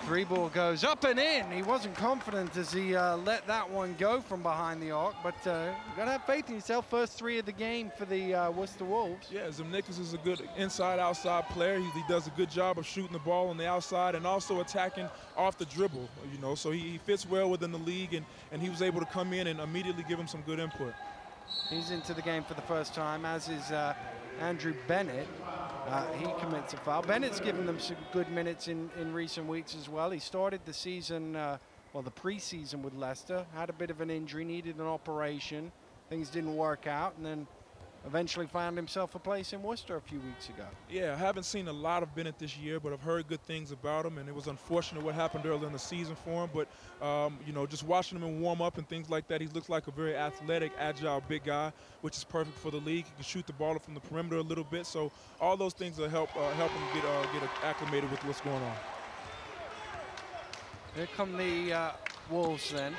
Three ball goes up and in. He wasn't confident as he let that one go from behind the arc, but you've got to have faith in yourself. First three of the game for the Worcester Wolves. Yeah, Zimnikas is a good inside-outside player. He does a good job of shooting the ball on the outside and also attacking off the dribble, you know, so he fits well within the league, and he was able to come in and immediately give him some good input. He's into the game for the first time, as is Andrew Bennett. He commits a foul. Bennett's given them some good minutes in recent weeks as well. He started the season, well, the preseason with Leicester, had a bit of an injury, needed an operation. Things didn't work out, and then eventually found himself a place in Worcester a few weeks ago. Yeah, I haven't seen a lot of Bennett this year, but I've heard good things about him, and it was unfortunate what happened early in the season for him. But, you know, just watching him in warm up and things like that, he looks like a very athletic, agile, big guy, which is perfect for the league. He can shoot the ball from the perimeter a little bit, so all those things will help him get acclimated with what's going on. Here come the Wolves then.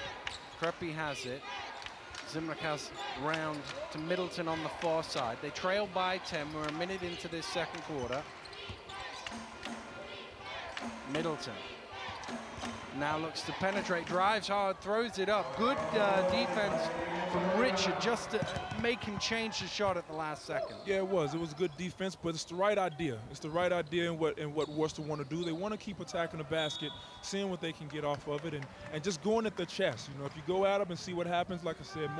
Krepi has it. Zimnikas round to Middleton on the far side. They trail by 10. We're a minute into this second quarter. Middleton now looks to penetrate, drives hard, throws it up. Good defense from Richard just to make him change his shot at the last second. Yeah, it was good defense, but it's the right idea. It's the right idea in what Worcester want to do. They want to keep attacking the basket, seeing what they can get off of it, and just going at the chest. You know, if you go at them and see what happens, like I said,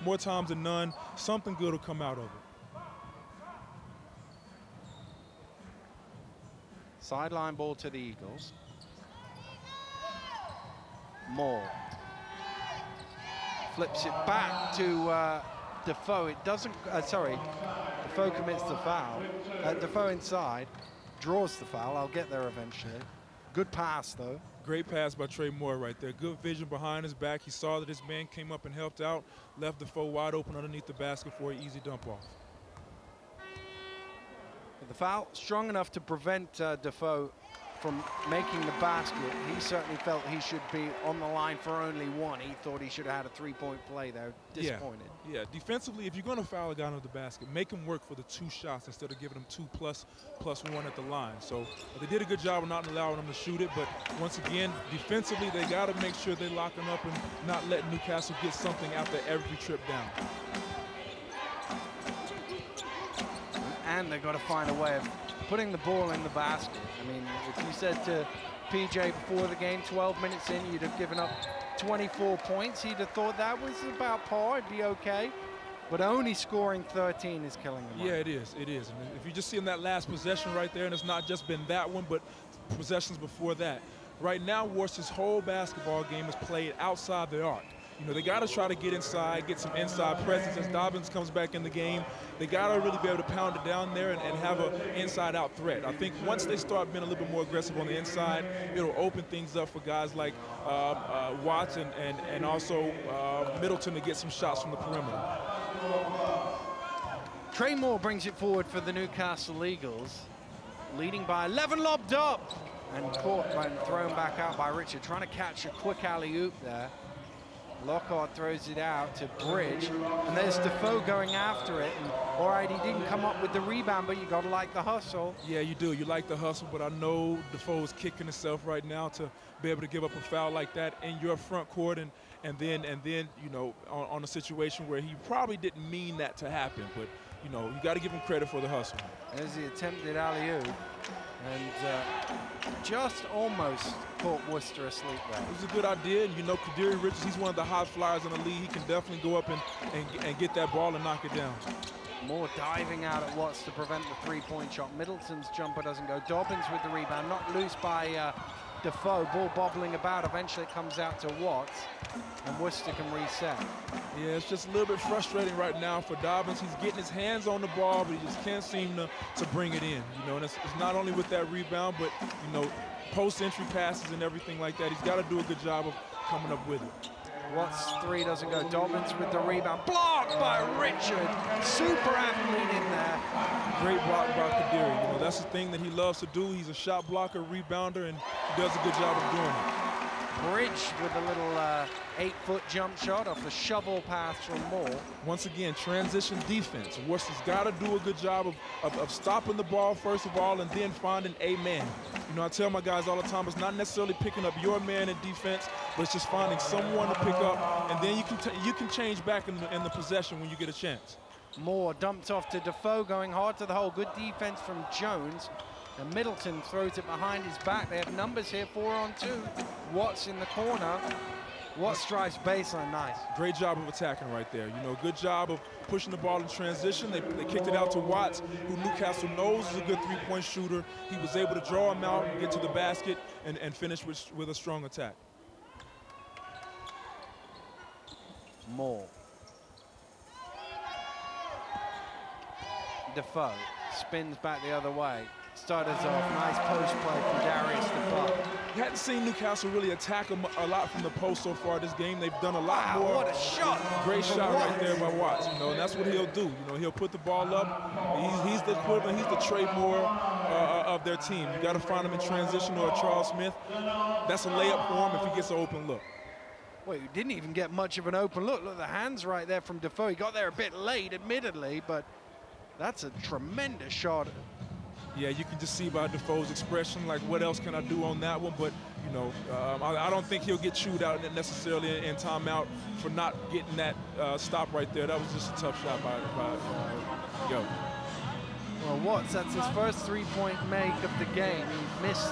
more times than none, something good will come out of it. Sideline ball to the Eagles. Moore flips it back to Defoe. It doesn't, sorry, Defoe commits the foul. Defoe inside, draws the foul. I'll get there eventually. Good pass, though. Great pass by Trey Moore right there. Good vision behind his back. He saw that his man came up and helped out, left Defoe wide open underneath the basket for an easy dump off. But the foul strong enough to prevent Defoe from making the basket. He certainly felt he should be on the line for only one. He thought he should have had a three-point play there. Disappointed. Yeah, defensively, if you're going to foul a guy under the basket, make him work for the 2 shots instead of giving him 2 plus 1 at the line. So they did a good job of not allowing him to shoot it, but once again, defensively, they got to make sure they're locking up and not letting Newcastle get something after every trip down. And they've got to find a way of putting the ball in the basket. I mean, if you said to PJ before the game, 12 minutes in, you'd have given up 24 points. He'd have thought that was about par, it'd be okay. But only scoring 13 is killing them. Yeah, it is. And if you just see in that last possession right there, and it's not just been that one, but possessions before that. Right now, Worcester's whole basketball game is played outside the arc. You know, they got to try to get inside, get some inside presence. As Dobbins comes back in the game, they got to really be able to pound it down there and have an inside-out threat. I think once they start being a little bit more aggressive on the inside, it'll open things up for guys like Watts and also Middleton to get some shots from the perimeter. Trey Moore brings it forward for the Newcastle Eagles, leading by 11, lobbed up, and caught and thrown back out by Richard, trying to catch a quick alley-oop there. Lockhart throws it out to Bridge, and there's Defoe going after it. And, all right, he didn't come up with the rebound, but you got to like the hustle. Yeah, you do. You like the hustle, but I know Defoe is kicking himself right now to be able to give up a foul like that in your front court, and then you know, on a situation where he probably didn't mean that to happen, but you know, you got to give him credit for the hustle. There's the attempted alley-oop, and just almost caught Worcester asleep there. It was a good idea, and you know, Kadiri Richards, he's one of the hot flyers in the league. He can definitely go up and get that ball and knock it down. Moore diving out at Watts to prevent the three-point shot. Middleton's jumper doesn't go. Dobbins with the rebound, knocked loose by Defoe. Ball bobbling about. Eventually it comes out to Watts, and Worcester can reset. Yeah, it's just a little bit frustrating right now for Dobbins. He's getting his hands on the ball, but he just can't seem to bring it in. You know, and it's not only with that rebound, but you know, post-entry passes and everything like that. He's got to do a good job of coming up with it. Watts' three doesn't go. Dobbins with the rebound. Blocked by Richard. Super athlete in there. Great block by Kadiri. You know, that's the thing that he loves to do. He's a shot blocker, rebounder, and he does a good job of doing it. Bridge with a little 8-foot jump shot off a shovel pass from Moore. Once again, transition defense. Worcester's got to do a good job of stopping the ball, first of all, and then finding a man. You know, I tell my guys all the time, it's not necessarily picking up your man in defense, but it's just finding someone to pick up, and then you can change back in the possession when you get a chance. Moore dumped off to Defoe, going hard to the hole. Good defense from Jones. And Middleton throws it behind his back. They have numbers here, 4-on-2. Watts in the corner. Watts drives baseline, nice. Great job of attacking right there. You know, good job of pushing the ball in transition. They kicked it out to Watts, who Newcastle knows is a good three-point shooter. He was able to draw him out, get to the basket, and finish with a strong attack. Moore. Defoe spins back the other way. Starters off, nice post play from Darius Defoe. You hadn't seen Newcastle really attack him a lot from the post so far this game. They've done a lot more. What a shot! Great shot right there by Watts. You know, and that's what he'll do. You know, he'll put the ball up. He's the equivalent. He's the Trey Moore of their team. You got to find him in transition or a Charles Smith. That's a layup for him if he gets an open look. Well, he didn't even get much of an open look. Look, the hands right there from Defoe. He got there a bit late, admittedly, but that's a tremendous shot. Yeah, you can just see by Defoe's expression, like, what else can I do on that one? But, you know, I don't think he'll get chewed out necessarily in timeout for not getting that stop right there. That was just a tough shot by Yo. Well, Watts, that's his first three-point make of the game. He missed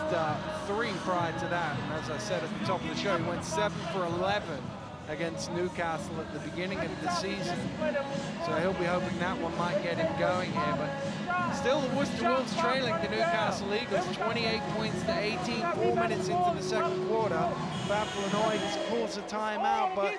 3 prior to that. And as I said at the top of the show, he went 7 for 11 against Newcastle at the beginning of the season. So he'll be hoping that one might get him going here. But still, the Worcester Wolves trailing the Newcastle Eagles 28 points to 18, 4 minutes into the second quarter. Fab Lenoid calls a timeout, but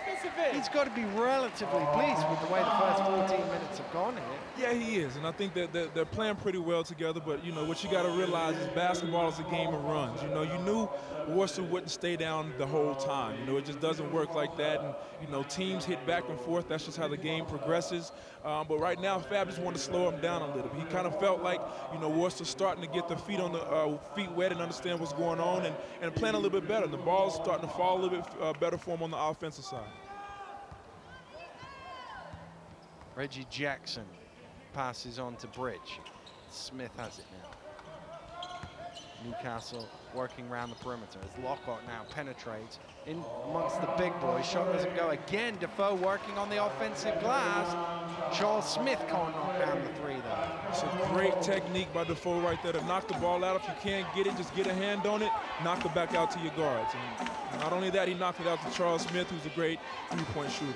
he's got to be relatively pleased with the way the first 14 minutes have gone here. Yeah, he is, and I think that they're playing pretty well together, but, you know, what you got to realize is basketball is a game of runs. You know, you knew Worcester wouldn't stay down the whole time. You know, it just doesn't work like that, and, you know, teams hit back and forth. That's just how the game progresses. But right now, Fab just wanted to slow him down a little bit. He kind of felt like, you know, Worcester's starting to get their feet on the feet wet and understand what's going on and playing a little bit better. The ball's starting to fall a little bit better for him on the offensive side. Reggie Jackson passes on to Bridge. Smith has it now. Newcastle working around the perimeter as Lockhart now penetrates in amongst the big boys. Shot doesn't go again. Defoe working on the offensive glass. Charles Smith can't knock down the 3 though. It's a great technique by Defoe right there to knock the ball out. If you can't get it, just get a hand on it, knock it back out to your guards. And not only that, he knocked it out to Charles Smith, who's a great three-point shooter.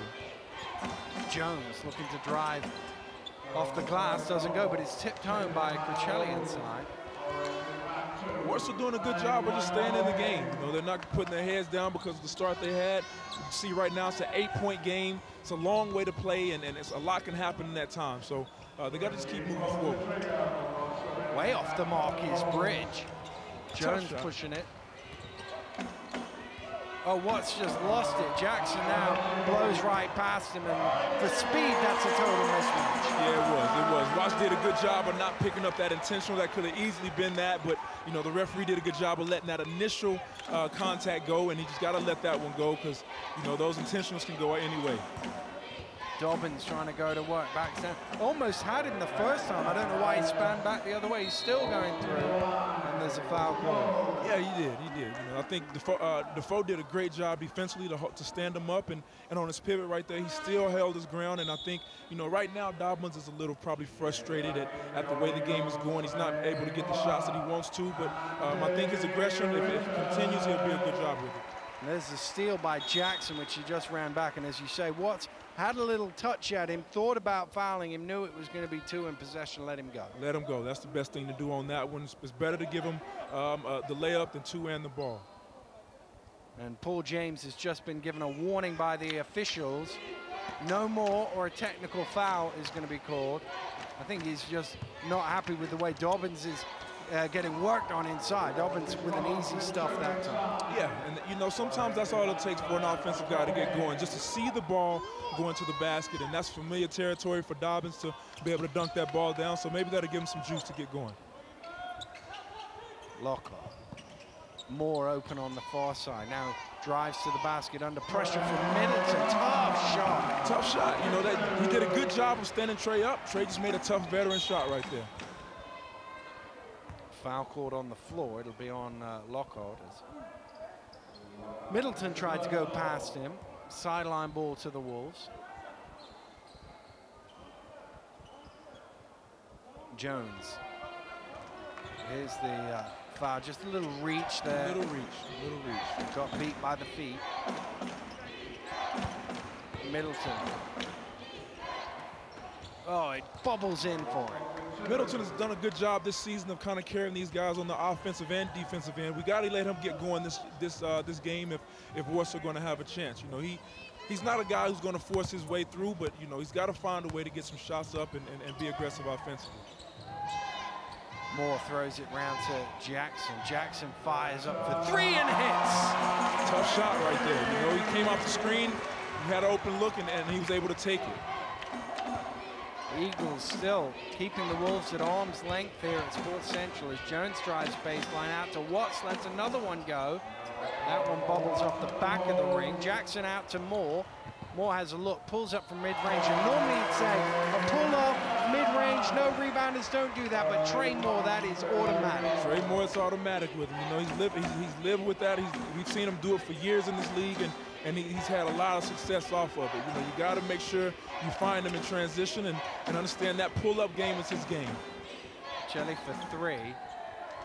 Jones looking to drive off the glass, doesn't go, but it's tipped home by Crucelli inside. Worcester doing a good job of just staying in the game. You know, they're not putting their heads down because of the start they had. You see right now it's an 8-point game. It's a long way to play, and it's a lot can happen in that time. So they got to just keep moving forward. Way off the mark is Bridge. Jones pushing it. Oh, Watts just lost it. Jackson now blows right past him, and for speed, that's a total mismatch. Yeah, it was. Watts did a good job of not picking up that intentional. That could have easily been that, but, you know, the referee did a good job of letting that initial contact go, and he just got to let that one go because, you know, those intentionals can go any way. Dobbins trying to go to work, backs down. Almost had him the first time. I don't know why he span back the other way. He's still going through, and there's a foul call. Yeah, he did. You know, I think Defoe did a great job defensively to stand him up, and on his pivot right there, he still held his ground. And I think, you know, right now Dobbins is a little probably frustrated at the way the game is going. He's not able to get the shots that he wants to, but I think his aggression, if it continues, he'll be a good job with it. And there's the steal by Jackson, which he just ran back. And as you say, Watts had a little touch at him, thought about fouling him, knew it was going to be 2 in possession, let him go. Let him go. That's the best thing to do on that one. It's better to give him the layup than 2 and the ball. And Paul James has just been given a warning by the officials. No more or a technical foul is going to be called. I think he's just not happy with the way Dobbins is getting worked on inside. Dobbins with an easy stuff that time. Yeah, and you know, sometimes that's all it takes for an offensive guy to get going, just to see the ball going to the basket, and that's familiar territory for Dobbins to be able to dunk that ball down, so maybe that'll give him some juice to get going. Lockhart. Moore open on the far side. Now drives to the basket under pressure from Middleton. Tough shot. Tough shot. You know, that he did a good job of standing Trey up. Trey just made a tough veteran shot right there. Foul called on the floor. It'll be on Lockhart. Middleton tried to go past him. Sideline ball to the Wolves. Jones. Here's the foul. Just a little reach there. Little reach. Got beat by the feet. Middleton. Oh, it bobbles in for him. Middleton has done a good job this season of kind of carrying these guys on the offensive and defensive end. We got to let him get going this game if Worcester are going to have a chance. You know, he's not a guy who's going to force his way through, but you know, he's got to find a way to get some shots up and be aggressive offensively. Moore throws it round to Jackson. Jackson fires up for three and hits. Tough shot right there. You know, he came off the screen, he had an open look, and he was able to take it. Eagles still keeping the Wolves at arm's length here at Sports Central as Jones drives baseline out to Watts, lets another one go. That one bobbles off the back of the ring. Jackson out to Moore. Moore has a look, pulls up from mid-range, and normally you'd say a pull-up, mid-range, no rebounders don't do that, but Trey Moore, that is automatic. Trey Moore, it's automatic with him. You know, he's lived with that. We've seen him do it for years in this league, and he's had a lot of success off of it. You know, you got to make sure you find him in transition and understand that pull-up game is his game. Chelly for three.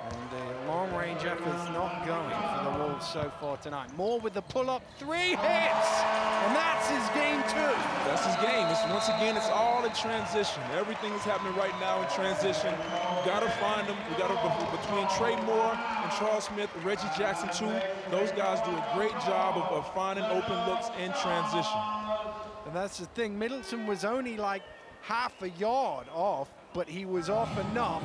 And the long-range effort's not going for the Wolves so far tonight. Moore with the pull-up, three hits, and that's his game too. That's his game. Once again, it's all in transition. Everything is happening right now in transition. You got to find them. We got to between Trey Moore and Charles Smith, Reggie Jackson too. Those guys do a great job of finding open looks in transition. And that's the thing. Middleton was only like half a yard off, but he was off enough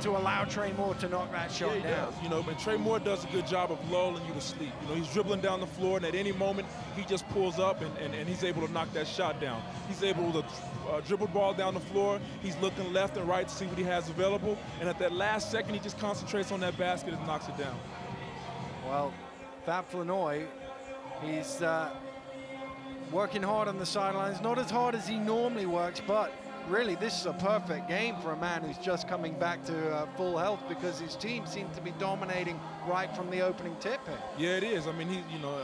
to allow Trey Moore to knock that shot down. You know, but Trey Moore does a good job of lulling you to sleep. You know, he's dribbling down the floor, and at any moment, he just pulls up, and he's able to knock that shot down. He's able to dribble the ball down the floor. He's looking left and right to see what he has available, and at that last second, he just concentrates on that basket and knocks it down. Well, Fab Flanoy, he's working hard on the sidelines, not as hard as he normally works, but really, this is a perfect game for a man who's just coming back to full health because his team seemed to be dominating right from the opening tip here. Yeah, it is. I mean,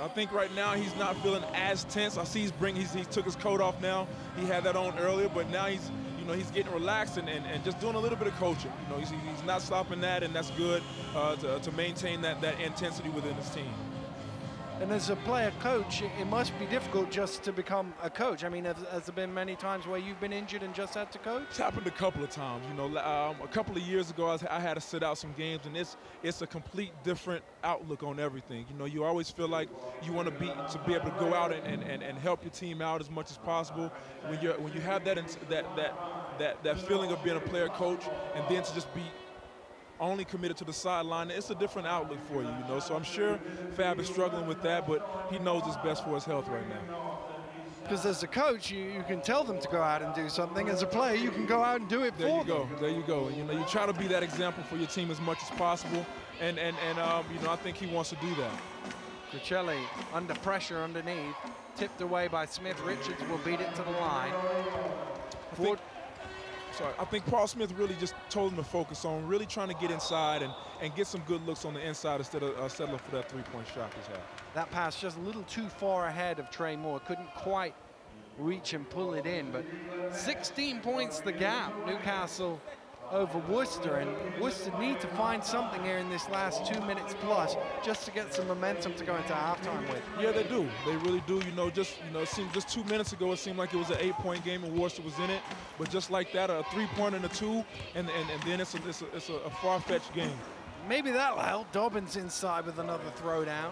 I think right now he's not feeling as tense. I see he took his coat off now. He had that on earlier, but now he's getting relaxed and just doing a little bit of coaching. You know, he's not stopping that, and that's good to maintain that intensity within his team. And as a player coach, it must be difficult just to become a coach. I mean, has there been many times where you've been injured and just had to coach? It's happened a couple of times. You know, a couple of years ago, I had to sit out some games, and it's a complete different outlook on everything. You know, you always feel like you want to be able to go out and help your team out as much as possible. When you have that feeling of being a player coach, and then to just be only committed to the sideline, it's a different outlook for you, you know. So I'm sure Fab is struggling with that, but he knows it's best for his health right now. Because as a coach, you can tell them to go out and do something. As a player, you can go out and do it for them. There you go. You know, you try to be that example for your team as much as possible, and you know, I think he wants to do that. Crucelli under pressure underneath, tipped away by Smith. Richards will beat it to the line. I think Paul Smith really just told him to focus on really trying to get inside and get some good looks on the inside instead of settling for that three-point shot he's had. That pass just a little too far ahead of Trey Moore. Couldn't quite reach and pull it in, but 16 points the gap. Newcastle over Worcester, and Worcester need to find something here in this last 2 minutes plus just to get some momentum to go into halftime with. Yeah, they do. They really do. It seemed just 2 minutes ago it seemed like it was an 8-point game and Worcester was in it, but just like that, a three-pointer and a two, and then it's a far-fetched game. Maybe that'll help. Dobbins inside with another throwdown.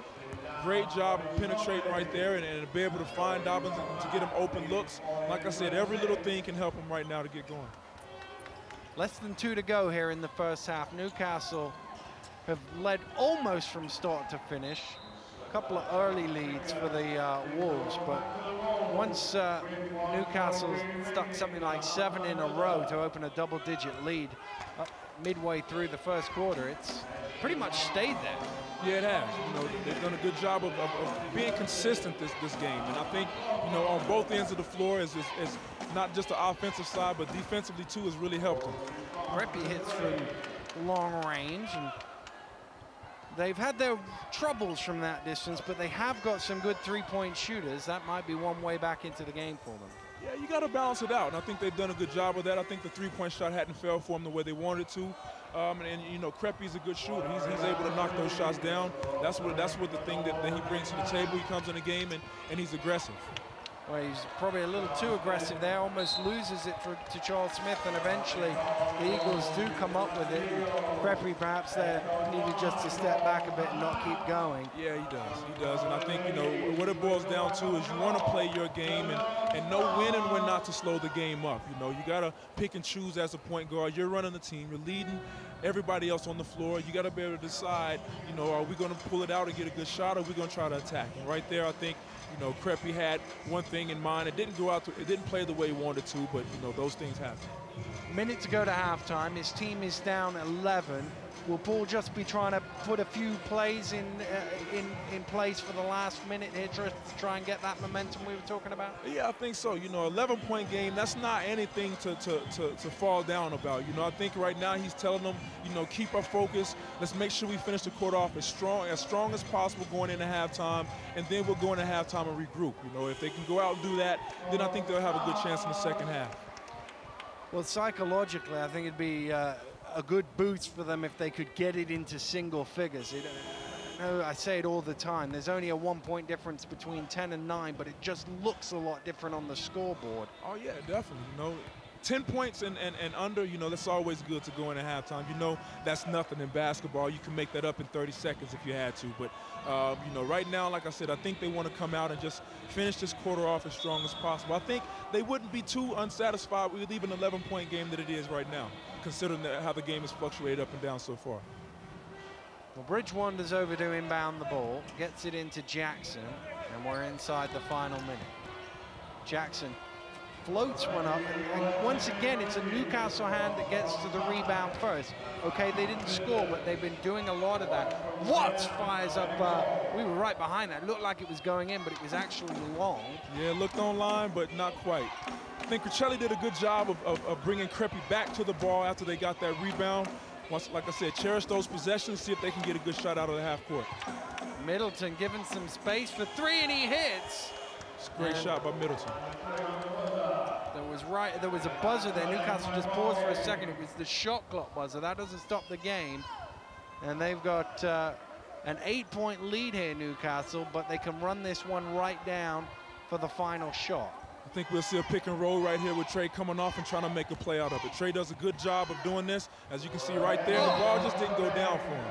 Great job of penetrating right there and be able to find Dobbins and to get him open looks. Like I said, every little thing can help him right now to get going. Less than 2 to go here in the first half. Newcastle have led almost from start to finish. A couple of early leads for the Wolves, but once Newcastle stuck something like 7 in a row to open a double-digit lead midway through the first quarter, it's pretty much stayed there. Yeah, it has. You know, they've done a good job of being consistent this game. And I think, you know, on both ends of the floor is not just the offensive side, but defensively too has really helped them. Krepi hits from long range, and they've had their troubles from that distance, but they have got some good three-point shooters. That might be one way back into the game for them. Yeah, you got to balance it out, and I think they've done a good job of that. I think the three-point shot hadn't fell for them the way they wanted it to. And you know, Krepi's a good shooter. He's able to knock those shots down. That's what the thing that he brings to the table. He comes in the game and he's aggressive. Well, he's probably a little too aggressive there, almost loses it to Charles Smith, and eventually the Eagles do come up with it. Krepi perhaps there needed just to step back a bit and not keep going. Yeah, he does. And I think, you know, what it boils down to is you want to play your game and know when and when not to slow the game up. You know, you got to pick and choose as a point guard. You're running the team. You're leading everybody else on the floor. You got to be able to decide, you know, are we going to pull it out and get a good shot, or are we going to try to attack? And right there, I think, you know, Krepi had one thing in mind. It didn't play the way he wanted to, but, you know, those things happen. Minute to go to halftime. His team is down 11. Will Paul just be trying to put a few plays in place for the last minute here to try and get that momentum we were talking about? Yeah, I think so. You know, 11-point game, that's not anything to fall down about. You know, I think right now he's telling them, you know, keep our focus. Let's make sure we finish the quarter off as strong as possible going into halftime, and then we'll go into halftime and regroup. You know, if they can go out and do that, then I think they'll have a good chance in the second half. Well, psychologically, I think it'd be a good boost for them if they could get it into single figures. I say it all the time. There's only a 1-point difference between 10 and 9, but it just looks a lot different on the scoreboard. Oh, yeah, definitely. You know, 10 points and under, you know, that's always good to go into halftime. You know, that's nothing in basketball. You can make that up in 30 seconds if you had to. But, you know, right now, like I said, I think they want to come out and just finish this quarter off as strong as possible. I think they wouldn't be too unsatisfied with even an 11-point game that it is right now, considering how the game has fluctuated up and down so far. Well, Bridge wanders over to inbound the ball, gets it into Jackson, and we're inside the final minute. Jackson floats one up, and once again, it's a Newcastle hand that gets to the rebound first. Okay, they didn't score, but they've been doing a lot of that. Watts fires up, we were right behind that. It looked like it was going in, but it was actually long. Yeah, it looked online, but not quite. I think Cricelli did a good job of bringing Krepi back to the ball after they got that rebound. Once, like I said, cherish those possessions, see if they can get a good shot out of the half court. Middleton given some space for three, and he hits. Great shot by Middleton. There was a buzzer there. Newcastle just paused for a second. It was the shot clock buzzer. That doesn't stop the game. And they've got an 8-point lead here, Newcastle, but they can run this one right down for the final shot. I think we'll see a pick and roll right here with Trey coming off and trying to make a play out of it. Trey does a good job of doing this. As you can see right there, the ball just didn't go down for him.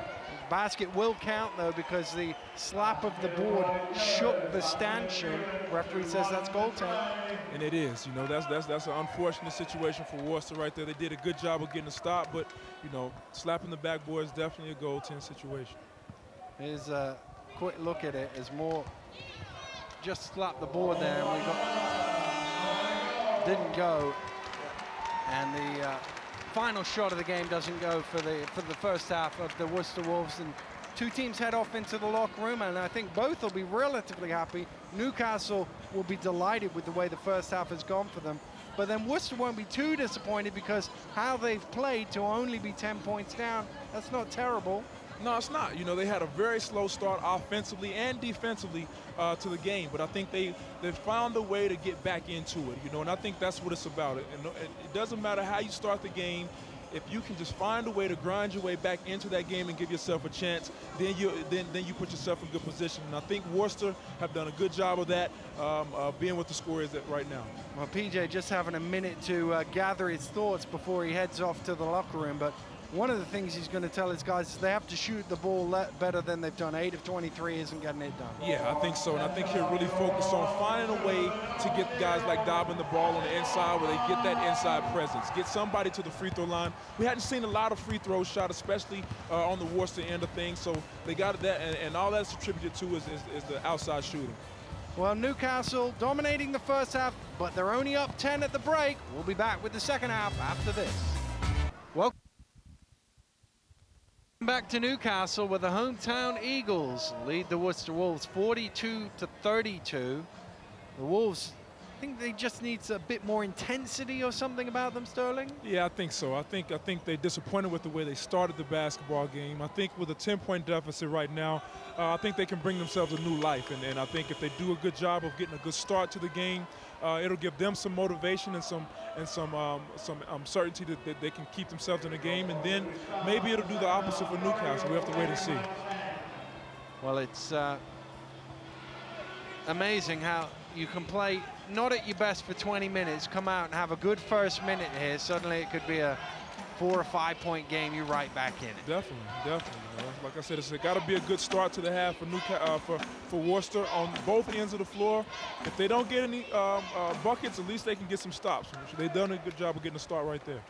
Basket will count, though, because the slap of the board shook the stanchion. Referee says that's goaltending. And it is. You know, that's an unfortunate situation for Worcester right there. They did a good job of getting a stop, but, you know, slapping the backboard is definitely a goaltend situation. Here's a quick look at it as Moore just slapped the board there, and didn't go. And the final shot of the game doesn't go for the first half of the Worcester Wolves, and two teams head off into the locker room, and I think both will be relatively happy. Newcastle will be delighted with the way the first half has gone for them, but then Worcester won't be too disappointed because how they've played to only be 10 points down, that's not terrible. No, it's not. You know, they had a very slow start offensively and defensively to the game, but I think they found a way to get back into it, you know, and I think that's what it's about. And it doesn't matter how you start the game. If you can just find a way to grind your way back into that game and give yourself a chance, then you put yourself in good position. And I think Worcester have done a good job of that, being with the score is right now. Well, PJ just having a minute to gather his thoughts before he heads off to the locker room, but one of the things he's going to tell his guys is they have to shoot the ball better than they've done. 8 of 23 isn't getting it done. Yeah, I think so. And I think he'll really focus on finding a way to get guys like Dobbin the ball on the inside where they get that inside presence. Get somebody to the free throw line. We hadn't seen a lot of free throws shot, especially on the Worcester end of things. So they got that, and all that's attributed to is the outside shooting. Well, Newcastle dominating the first half, but they're only up 10 at the break. We'll be back with the second half after this. Welcome Back to Newcastle, where the hometown Eagles lead the Worcester Wolves 42-32. The Wolves, I think they just need a bit more intensity or something about them, Sterling? Yeah, I think so. I think they're disappointed with the way they started the basketball game. I think with a 10-point deficit right now, I think they can bring themselves a new life. And I think if they do a good job of getting a good start to the game, it'll give them some motivation and some certainty that they can keep themselves in the game. And then maybe it'll do the opposite for Newcastle. We have to wait and see. Well, it's amazing how you can play not at your best for 20 minutes, come out and have a good first minute here. Suddenly it could be a 4 or 5 point game. You're right back in it. Definitely. You know, like I said, it's got to be a good start to the half for for Worcester on both ends of the floor. If they don't get any buckets, at least they can get some stops. They've done a good job of getting a start right there.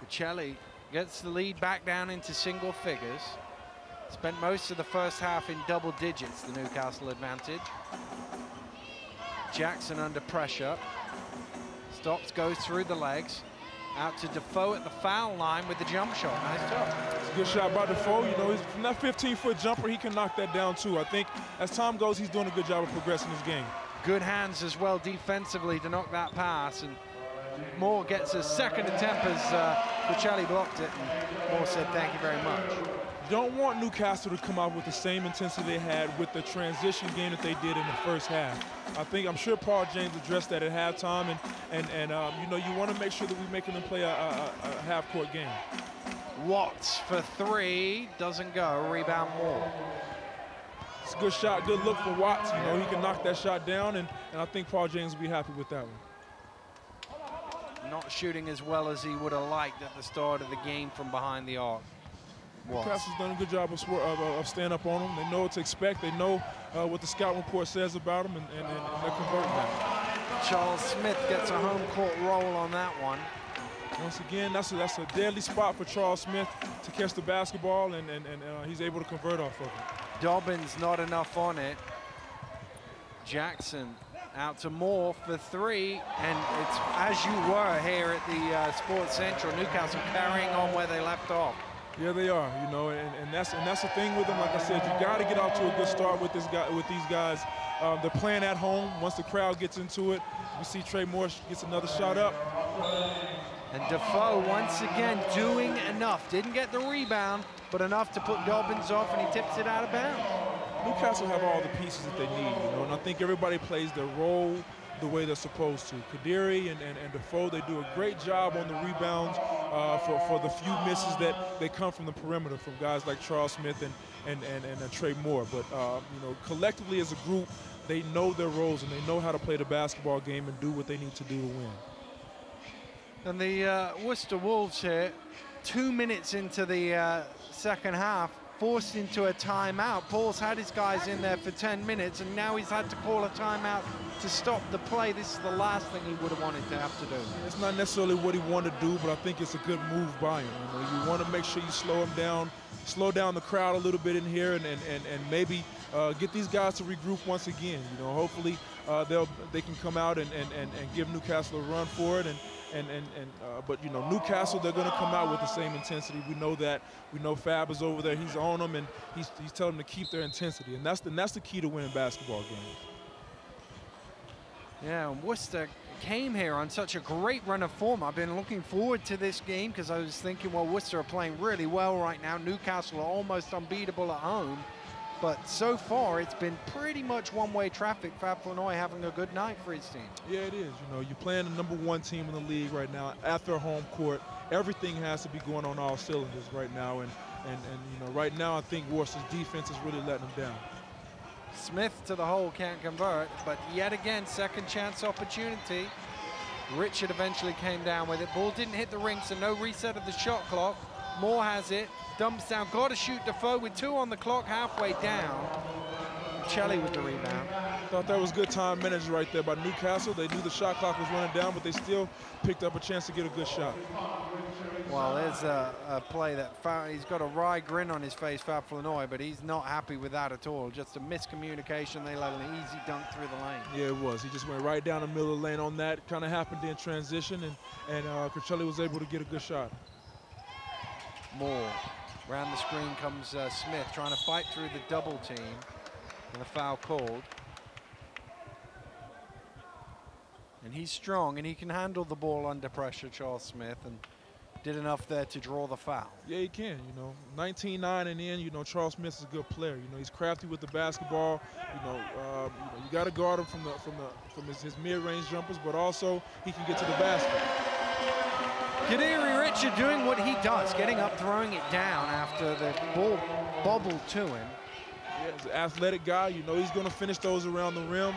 Cuccelli gets the lead back down into single figures. Spent most of the first half in double digits, the Newcastle advantage. Jackson under pressure. Stops, goes through the legs. Out to Defoe at the foul line with the jump shot. Nice job. It's a good shot by Defoe. You know, from that 15-foot jumper, he can knock that down too. I think as time goes, he's doing a good job of progressing his game. Good hands as well defensively to knock that pass. And Moore gets a second attempt as Cuccelli blocked it. And Moore said, thank you very much. Don't want Newcastle to come out with the same intensity they had with the transition game that they did in the first half. I'm sure Paul James addressed that at halftime, and you know, you want to make sure that we're making them play a half-court game. Watts for three, doesn't go. Rebound Moore. It's a good shot, good look for Watts. You know, he can knock that shot down, and I think Paul James will be happy with that one. Not shooting as well as he would have liked at the start of the game from behind the arc. Newcastle's done a good job of staying up on them. They know what to expect. They know what the scout report says about them, and they're converting that. Charles Smith gets a home court roll on that one. Once again, that's a deadly spot for Charles Smith to catch the basketball, and he's able to convert off of it. Dobbins not enough on it. Jackson out to Moore for three, and it's as you were here at the Sports Central. Newcastle carrying on where they left off. Yeah, they are, you know, and that's the thing with them. Like I said, you got to get out to a good start with these guys. They're playing at home. Once the crowd gets into it, you see Trey Moore gets another shot up. And Defoe once again doing enough. Didn't get the rebound, but enough to put Dobbins off, and he tips it out of bounds. Newcastle have all the pieces that they need, you know, and I think everybody plays their role the way they're supposed to. Kadiri and Defoe, they do a great job on the rebounds for the few misses that they come from the perimeter from guys like Charles Smith and Trey Moore. But you know, collectively as a group, they know their roles and they know how to play the basketball game and do what they need to do to win. And the Worcester Wolves here, 2 minutes into the second half, forced into a timeout. Paul's had his guys in there for 10 minutes, and now he's had to call a timeout to stop the play. This is the last thing he would have wanted to have to do. It's not necessarily what he wanted to do, but I think it's a good move by him. You know, you want to make sure you slow him down, slow down the crowd a little bit in here, and maybe get these guys to regroup once again. You know, hopefully they can come out and give Newcastle a run for it. But you know, Newcastle, they're going to come out with the same intensity. We know that. We know Fab is over there. He's on them, and he's telling them to keep their intensity, and that's the key to winning basketball games. Yeah, and Worcester came here on such a great run of form. I've been looking forward to this game because I was thinking, well, Worcester are playing really well right now. Newcastle are almost unbeatable at home. But so far, it's been pretty much one-way traffic. Fab Flanoy having a good night for his team. Yeah, it is. You know, you're playing the #1 team in the league right now at their home court. Everything has to be going on all cylinders right now. And you know, right now, I think Worcester's defense is really letting them down. Smith to the hole, can't convert. But yet again, second chance opportunity. Richard eventually came down with it. Ball didn't hit the ring, so no reset of the shot clock. Moore has it. Dumps down, got to shoot Defoe with 2 on the clock, halfway down. Cuccelli with the rebound. Thought that was good time managed right there by Newcastle. They knew the shot clock was running down, but they still picked up a chance to get a good shot. Well, there's a play that he's got a wry grin on his face, Fab Flanoy, but he's not happy with that at all. Just a miscommunication. They let an easy dunk through the lane. Yeah, it was. He just went right down the middle of the lane on that. Kind of happened in transition, and Cuccelli was able to get a good shot. Moore Around the screen comes Smith, trying to fight through the double team, and a foul called. And he's strong, and he can handle the ball under pressure, Charles Smith, and did enough there to draw the foul. Yeah, he can, 19-9 and in, Charles Smith is a good player. He's crafty with the basketball. You got to guard him from his mid-range jumpers, but also he can get to the basket. Kadiri Richard doing what he does, getting up, throwing it down after the ball bobbled to him. Yeah, he's an athletic guy. He's going to finish those around the rim.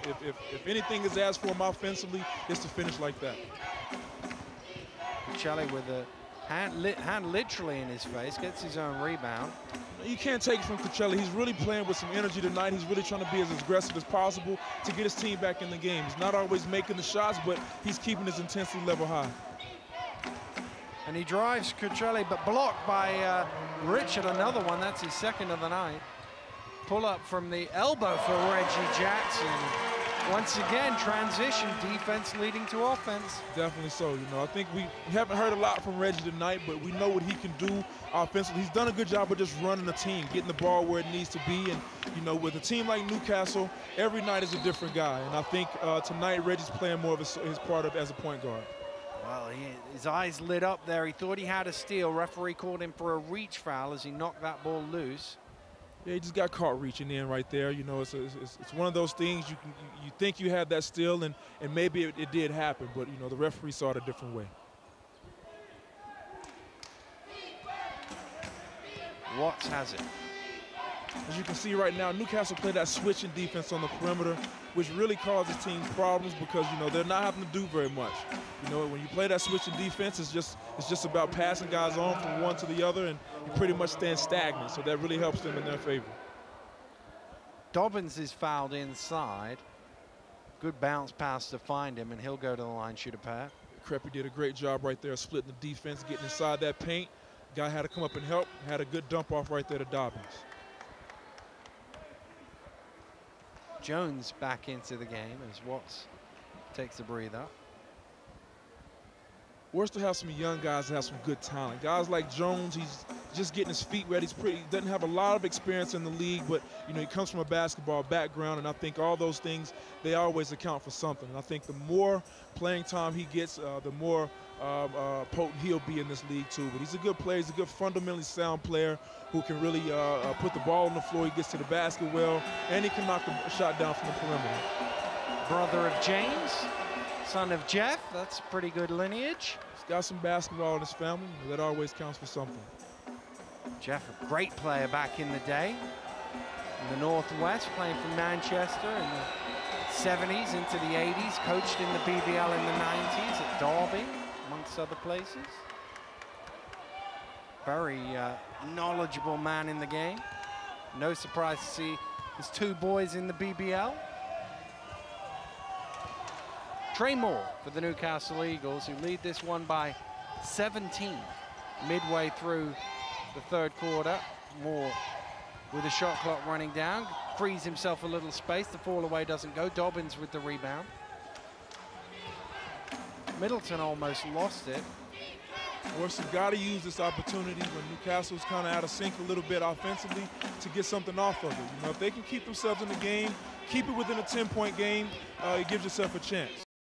If anything is asked for him offensively, it's to finish like that. Cuccelli with a hand literally in his face, gets his own rebound. You can't take it from Cuccelli. He's really playing with some energy tonight. He's really trying to be as aggressive as possible to get his team back in the game. He's not always making the shots, but he's keeping his intensity level high. And he drives Cuccelli, but blocked by Richard, another one. That's his second of the night. Pull up from the elbow for Reggie Jackson. Once again, transition defense leading to offense. Definitely so. I think we haven't heard a lot from Reggie tonight, but we know what he can do offensively. He's done a good job of just running the team, getting the ball where it needs to be. And, with a team like Newcastle, every night is a different guy. And I think tonight Reggie's playing more of his part of as a point guard. Well, his eyes lit up there. He thought he had a steal. Referee called him for a reach foul as he knocked that ball loose. Yeah, he just got caught reaching in right there. It's one of those things you think you had that steal, and maybe it did happen, but the referee saw it a different way. Watts has it. As you can see right now, Newcastle played that switching defense on the perimeter, which really causes teams problems because they're not having to do very much. When you play that switching defense, it's just about passing guys on from one to the other, and you pretty much stand stagnant. So that really helps them in their favor. Dobbins is fouled inside. Good bounce pass to find him, and he'll go to the line, shoot a pair. Crepey did a great job right there, splitting the defense, getting inside that paint. Guy had to come up and help. Had a good dump off right there to Dobbins. Jones back into the game as Watts takes a breather. Worcester has some young guys that have some good talent. Guys like Jones, he's just getting his feet wet. He doesn't have a lot of experience in the league, but he comes from a basketball background, and I think all those things, they always account for something. And I think the more playing time he gets, the more potent he'll be in this league too. But he's a good player. He's a good, fundamentally sound player who can really put the ball on the floor. He gets to the basket well, and he can knock the shot down from the perimeter. Brother of James, son of Jeff. That's pretty good lineage. He's got some basketball in his family. That always counts for something. Jeff, a great player back in the day. In the Northwest, playing for Manchester in the 70s into the 80s. Coached in the BBL in the 90s at Derby, amongst other places. Very knowledgeable man in the game. No surprise to see his two boys in the BBL. Trey Moore for the Newcastle Eagles, who lead this one by 17 midway through the third quarter. Moore with the shot clock running down, frees himself a little space. The fall away doesn't go. Dobbins with the rebound. Middleton almost lost it. Worcester got to use this opportunity when Newcastle's kind of out of sync a little bit offensively to get something off of it. If they can keep themselves in the game, keep it within a 10-point game, it gives yourself a chance.